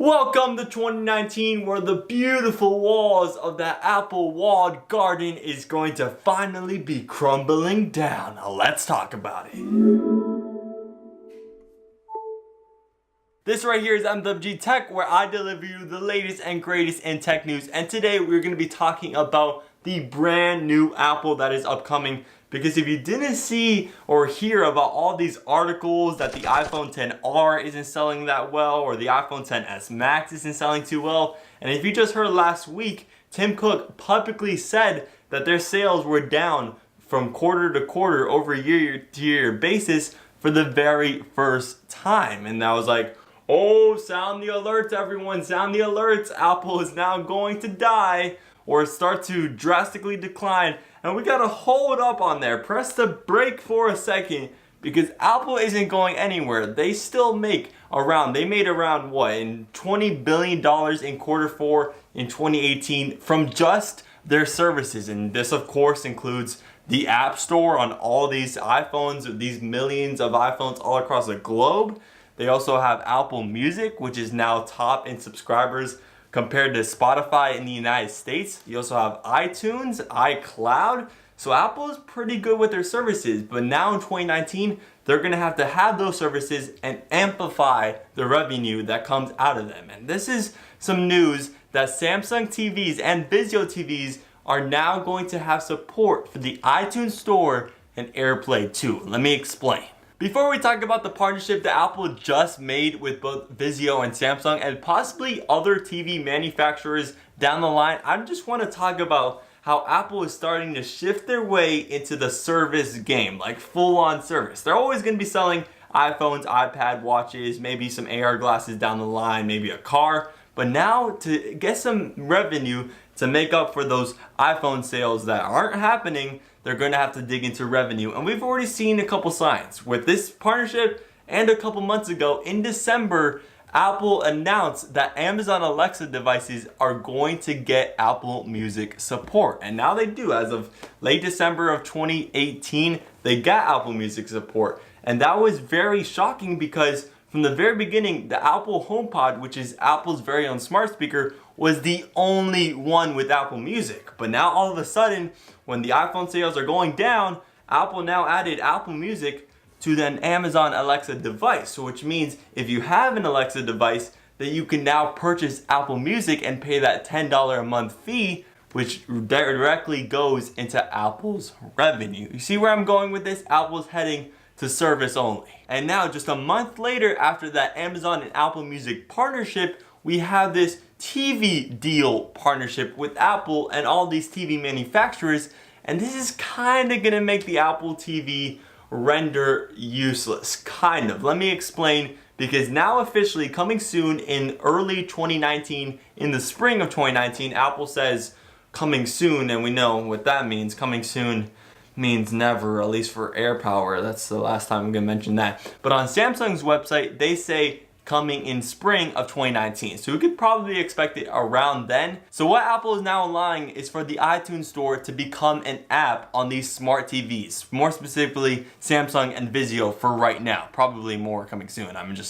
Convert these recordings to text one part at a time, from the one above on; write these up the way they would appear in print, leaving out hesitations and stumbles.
Welcome to 2019, where the beautiful walls of that Apple walled garden is going to finally be crumbling down. Now let's talk about it. This right here is MWG Tech, where I deliver you the latest and greatest in tech news. And today we're going to be talking about the brand new Apple that is upcoming. Because if you didn't see or hear about all these articles that the iPhone XR isn't selling that well, or the iPhone XS Max isn't selling too well, and if you just heard last week, Tim Cook publicly said that their sales were down from quarter to quarter over a year-to-year basis for the very first time. And I was like, oh, sound the alerts, everyone, sound the alerts. Apple is now going to die or start to drastically decline. And we gotta hold up on there, press the brake for a second, because Apple isn't going anywhere. They still make they made around what, in $20 billion in Q4 in 2018 from just their services. And this of course includes the App Store on all these iPhones, these millions of iPhones all across the globe. They also have Apple Music, which is now top in subscribers compared to Spotify in the United States. You also have iTunes, iCloud. So Apple is pretty good with their services, but now in 2019, they're gonna have to have those services and amplify the revenue that comes out of them. And this is some news that Samsung TVs and Vizio TVs are now going to have support for the iTunes Store and AirPlay 2. Let me explain. Before we talk about the partnership that Apple just made with both Vizio and Samsung and possibly other TV manufacturers down the line, I just want to talk about how Apple is starting to shift their way into the service game, like full-on service. They're always going to be selling iPhones, iPad watches, maybe some AR glasses down the line, maybe a car. But now to get some revenue to make up for those iPhone sales that aren't happening, they're going to have to dig into revenue. And we've already seen a couple signs with this partnership. And a couple months ago in December, Apple announced that Amazon Alexa devices are going to get Apple Music support. And now they do. As of late December of 2018, they got Apple Music support. And that was very shocking because from the very beginning, the Apple HomePod, which is Apple's very own smart speaker, was the only one with Apple Music. But now all of a sudden, when the iPhone sales are going down, Apple now added Apple Music to an Amazon Alexa device. So which means if you have an Alexa device, that you can now purchase Apple Music and pay that $10 a month fee, which directly goes into Apple's revenue. You see where I'm going with this? Apple's heading to service only. And now just a month later, after that Amazon and Apple Music partnership, we have this TV deal partnership with Apple and all these TV manufacturers. And this is kind of gonna make the Apple TV render useless, kind of. Let me explain, because now officially coming soon in early 2019, in the spring of 2019, Apple says coming soon, and we know what that means. Coming soon means never, at least for AirPower. That's the last time I'm gonna mention that. But on Samsung's website, they say coming in spring of 2019. So we could probably expect it around then. So what Apple is now allowing is for the iTunes Store to become an app on these smart TVs. More specifically, Samsung and Vizio for right now. Probably more coming soon. I've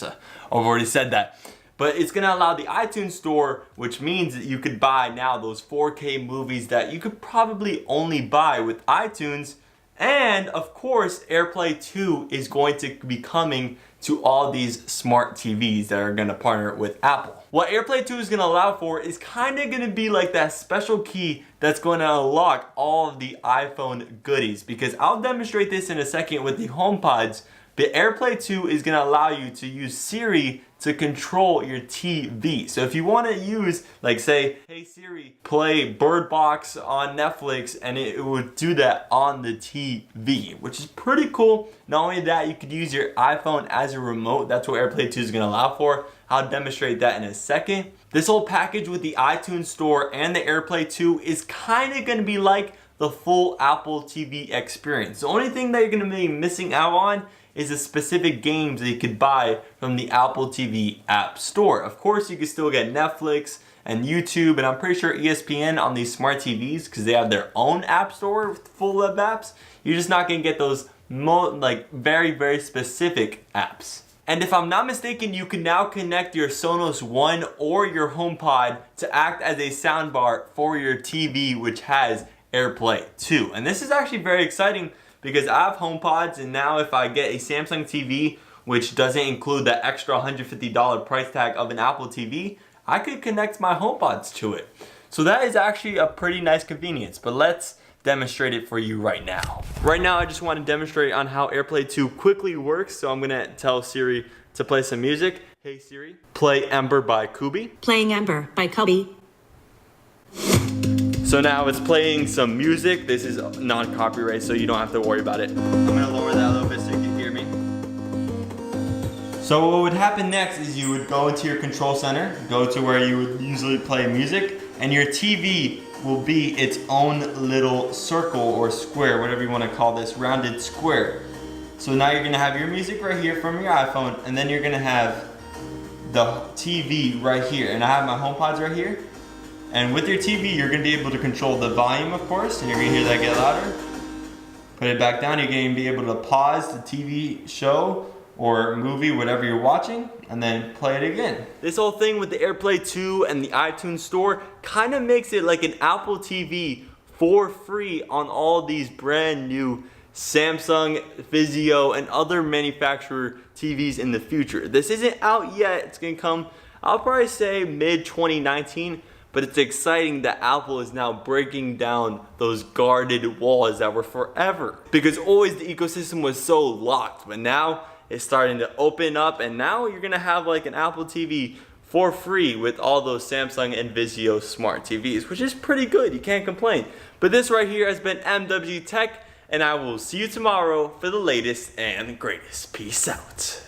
already said that. But it's gonna allow the iTunes Store, which means that you could buy now those 4K movies that you could probably only buy with iTunes. And of course, AirPlay 2 is going to be coming to all these smart TVs that are gonna partner with Apple. What AirPlay 2 is gonna allow for is kinda gonna be like that special key that's gonna unlock all of the iPhone goodies, because I'll demonstrate this in a second with the HomePods. But AirPlay 2 is going to allow you to use Siri to control your TV. So if you want to use, like say, hey Siri, play Bird Box on Netflix, and it would do that on the TV, which is pretty cool. Not only that, you could use your iPhone as a remote. That's what AirPlay 2 is going to allow for. I'll demonstrate that in a second. This whole package with the iTunes Store and the AirPlay 2 is kind of going to be like the full Apple TV experience. The only thing that you're going to be missing out on is the specific games that you could buy from the Apple TV App Store. Of course, you can still get Netflix and YouTube, and I'm pretty sure ESPN on these smart TVs, because they have their own App Store full of apps. You're just not gonna get those very, very specific apps. And if I'm not mistaken, you can now connect your Sonos One or your HomePod to act as a soundbar for your TV, which has AirPlay too. And this is actually very exciting because I have HomePods, and now if I get a Samsung TV, which doesn't include the extra $150 price tag of an Apple TV, I could connect my HomePods to it. So that is actually a pretty nice convenience, but let's demonstrate it for you right now. Right now, I just want to demonstrate on how AirPlay 2 quickly works. So I'm gonna tell Siri to play some music. Hey Siri, play Ember by Kubi. Playing Ember by Kubi. So now it's playing some music. This is non-copyright, so you don't have to worry about it. I'm gonna lower that a little bit so you can hear me. So what would happen next is you would go into your control center, go to where you would usually play music, and your TV will be its own little circle or square, whatever you want to call this, rounded square. So now you're gonna have your music right here from your iPhone, and then you're gonna have the TV right here. And I have my HomePods right here. And with your TV, you're gonna be able to control the volume, of course, and you're gonna hear that get louder. Put it back down, you're gonna be able to pause the TV show or movie, whatever you're watching, and then play it again. This whole thing with the AirPlay 2 and the iTunes store kind of makes it like an Apple TV for free on all these brand new Samsung, Vizio, and other manufacturer TVs in the future. This isn't out yet. It's gonna come, I'll probably say mid 2019, but it's exciting that Apple is now breaking down those guarded walls that were forever. Because always the ecosystem was so locked, but now it's starting to open up, and now you're gonna have like an Apple TV for free with all those Samsung and Vizio smart TVs, which is pretty good, you can't complain. But this right here has been MWG Tech, and I will see you tomorrow for the latest and greatest. Peace out.